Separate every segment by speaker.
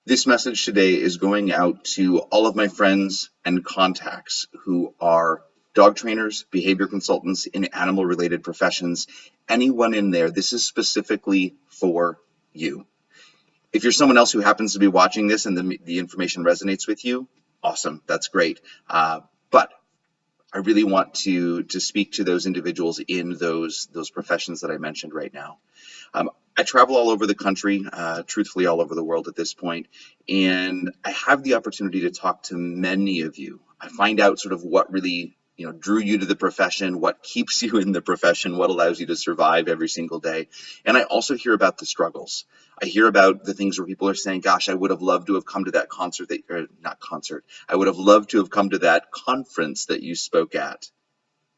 Speaker 1: This message today is going out to all of my friends and contacts who are dog trainers, behavior consultants in animal related professions. Anyone in there, this is specifically for you. If you're someone else who happens to be watching this and the information resonates with you, awesome, that's great. But I really want to speak to those individuals in those professions that I mentioned right now. I travel all over the country, truthfully all over the world at this point, and I have the opportunity to talk to many of you. I find out sort of what really drew you to the profession, what keeps you in the profession, what allows you to survive every single day. And I also hear about the struggles. I hear about the things where people are saying, gosh, I would have loved to have come to that concert that, or not concert, I would have loved to have come to that conference that you spoke at,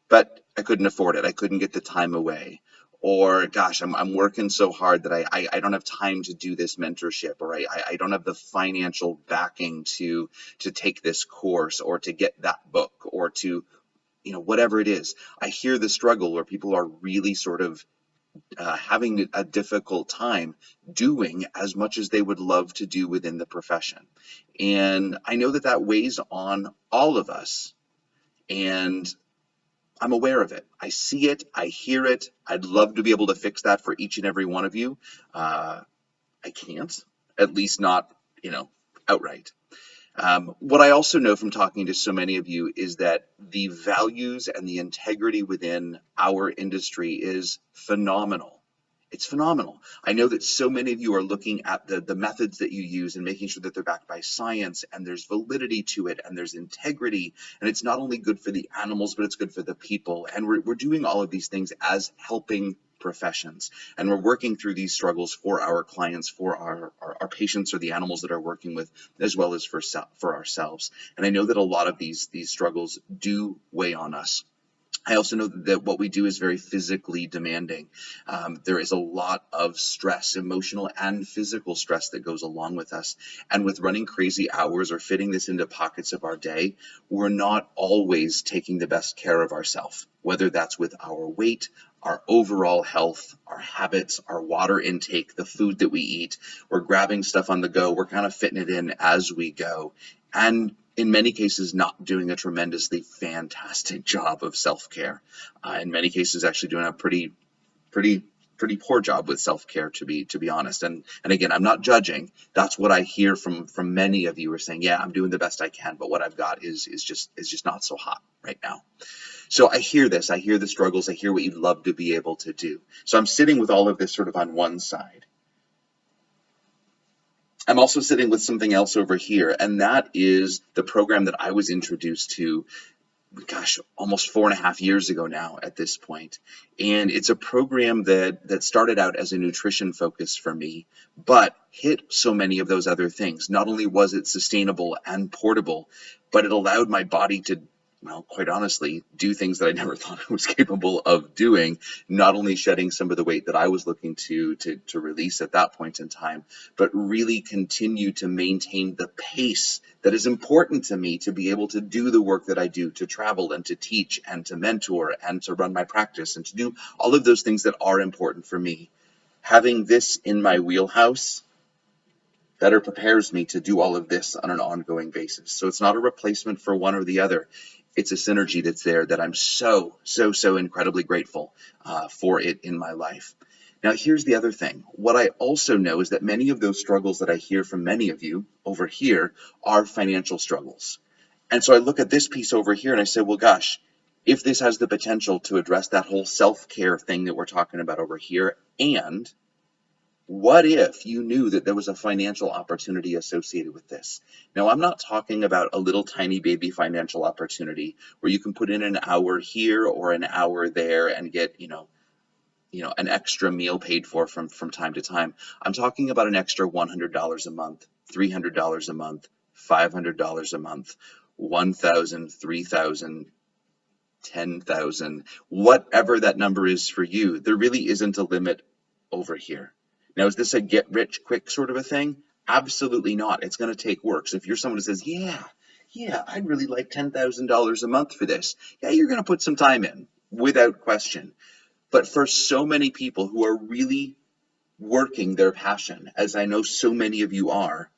Speaker 1: but I couldn't afford it. I couldn't get the time away. Or gosh, I'm working so hard that I don't have time to do this mentorship, or I don't have the financial backing to take this course or to get that book or to whatever it is. I hear the struggle where people are really sort of having a difficult time doing as much as they would love to do within the profession. And I know that that weighs on all of us. And I'm aware of it. I see it. I hear it. I'd love to be able to fix that for each and every one of you. I can't, at least not, outright. What I also know from talking to so many of you is that the values and the integrity within our industry is phenomenal. It's phenomenal. I know that so many of you are looking at the methods that you use and making sure that they're backed by science and there's validity to it and there's integrity. And it's not only good for the animals, but it's good for the people. And we're doing all of these things as helping professions. And we're working through these struggles for our clients, for our patients or the animals that are working with, as well as for ourselves. And I know that a lot of these struggles do weigh on us. I also know that what we do is very physically demanding. There is a lot of stress, emotional and physical stress that goes along with us. And with running crazy hours or fitting this into pockets of our day, we're not always taking the best care of ourselves, whether that's with our weight, our overall health, our habits, our water intake, the food that we eat. We're grabbing stuff on the go. We're kind of fitting it in as we go. And in many cases, not doing a tremendously fantastic job of self-care. In many cases, actually doing a pretty poor job with self-care, to be honest. And again, I'm not judging. That's what I hear from many of you are saying, yeah, I'm doing the best I can, but what I've got is just not so hot right now. So I hear this. I hear the struggles. I hear what you'd love to be able to do. So I'm sitting with all of this sort of on one side. I'm also sitting with something else over here, and that is the program that I was introduced to, gosh, almost 4.5 years ago now at this point. And it's a program that started out as a nutrition focus for me, but hit so many of those other things. Not only was it sustainable and portable, but it allowed my body to, well, quite honestly, do things that I never thought I was capable of doing, not only shedding some of the weight that I was looking to release at that point in time, but really continue to maintain the pace that is important to me to be able to do the work that I do, to travel and to teach and to mentor and to run my practice and to do all of those things that are important for me. Having this in my wheelhouse better prepares me to do all of this on an ongoing basis. So it's not a replacement for one or the other. It's a synergy that's there that I'm so incredibly grateful for it in my life. Now, here's the other thing. What I also know is that many of those struggles that I hear from many of you over here are financial struggles. And so I look at this piece over here and I say, well, gosh, if this has the potential to address that whole self-care thing that we're talking about over here, and what if you knew that there was a financial opportunity associated with this? Now, I'm not talking about a little tiny baby financial opportunity where you can put in an hour here or an hour there and get, an extra meal paid for from time to time. I'm talking about an extra $100 a month, $300 a month, $500 a month, 1,000, 3,000, 10,000, whatever that number is for you. There really isn't a limit over here. Now, is this a get rich quick sort of a thing? Absolutely not. It's going to take work. So if you're someone who says, yeah, I'd really like $10,000 a month for this, yeah, you're going to put some time in without question. But for so many people who are really working their passion, as I know so many of you are,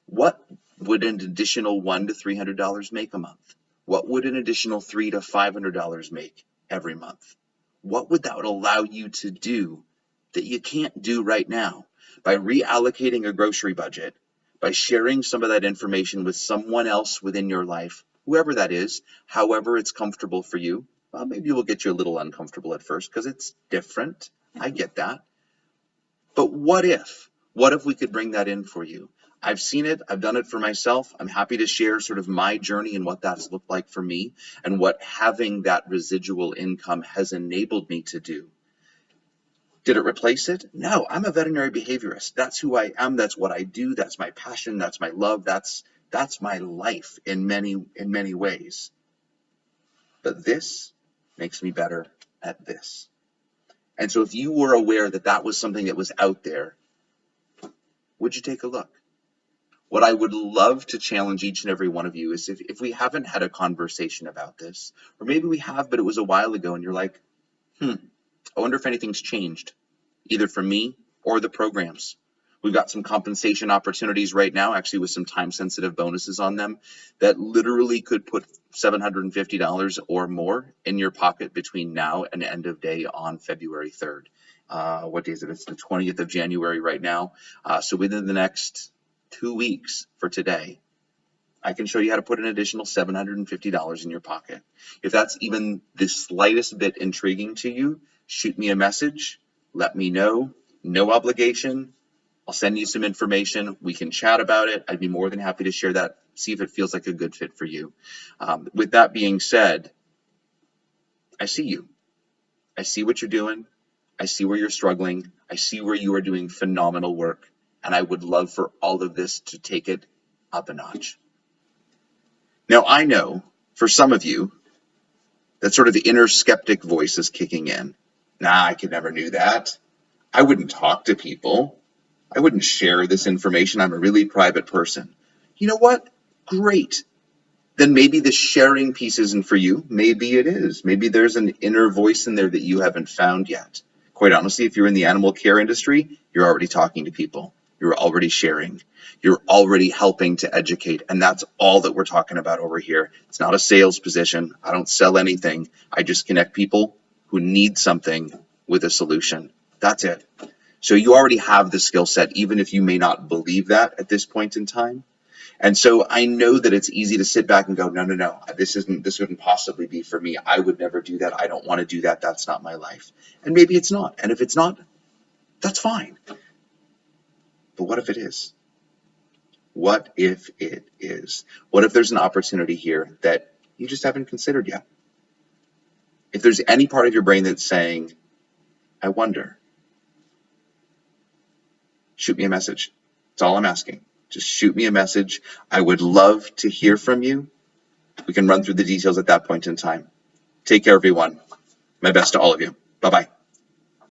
Speaker 1: What would an additional $100 to $300 make a month? What would an additional $300 to $500 make every month? What would that allow you to do that you can't do right now? By reallocating a grocery budget, by sharing some of that information with someone else within your life, whoever that is, however it's comfortable for you. Well, maybe it will get you a little uncomfortable at first because it's different. I get that. But what if? What if we could bring that in for you? I've seen it. I've done it for myself. I'm happy to share sort of my journey and what that's looked like for me and what having that residual income has enabled me to do. Did it replace it? No, I'm a veterinary behaviorist. That's who I am. That's what I do. That's my passion. That's my love. That's my life in many ways. But this makes me better at this. And so if you were aware that that was something that was out there, would you take a look? What I would love to challenge each and every one of you is if we haven't had a conversation about this, or maybe we have, but it was a while ago and you're like, I wonder if anything's changed, either for me or the programs. We've got some compensation opportunities right now, actually with some time-sensitive bonuses on them that literally could put $750 or more in your pocket between now and end of day on February 3rd. What day is it? It's the 20th of January right now. So within the next 2 weeks for today, I can show you how to put an additional $750 in your pocket. If that's even the slightest bit intriguing to you, shoot me a message, let me know, no obligation. I'll send you some information. We can chat about it. I'd be more than happy to share that, see if it feels like a good fit for you. With that being said, I see you. I see what you're doing. I see where you're struggling. I see where you are doing phenomenal work. And I would love for all of this to take it up a notch. Now, I know for some of you that sort of the inner skeptic voice is kicking in. Nah, I could never do that. I wouldn't talk to people. I wouldn't share this information. I'm a really private person. You know what? Great. Then maybe the sharing piece isn't for you. Maybe it is. Maybe there's an inner voice in there that you haven't found yet. Quite honestly, if you're in the animal care industry, you're already talking to people. You're already sharing. You're already helping to educate. And that's all that we're talking about over here. It's not a sales position. I don't sell anything. I just connect people who need something with a solution. That's it. So you already have the skill set, even if you may not believe that at this point in time. And so I know that it's easy to sit back and go, no, this wouldn't possibly be for me. I would never do that. I don't want to do that. That's not my life. And maybe it's not. And if it's not, that's fine. But what if it is? What if it is? What if there's an opportunity here that you just haven't considered yet? If there's any part of your brain that's saying, I wonder, shoot me a message. That's all I'm asking. Just shoot me a message. I would love to hear from you. We can run through the details at that point in time. Take care, everyone. My best to all of you. Bye-bye.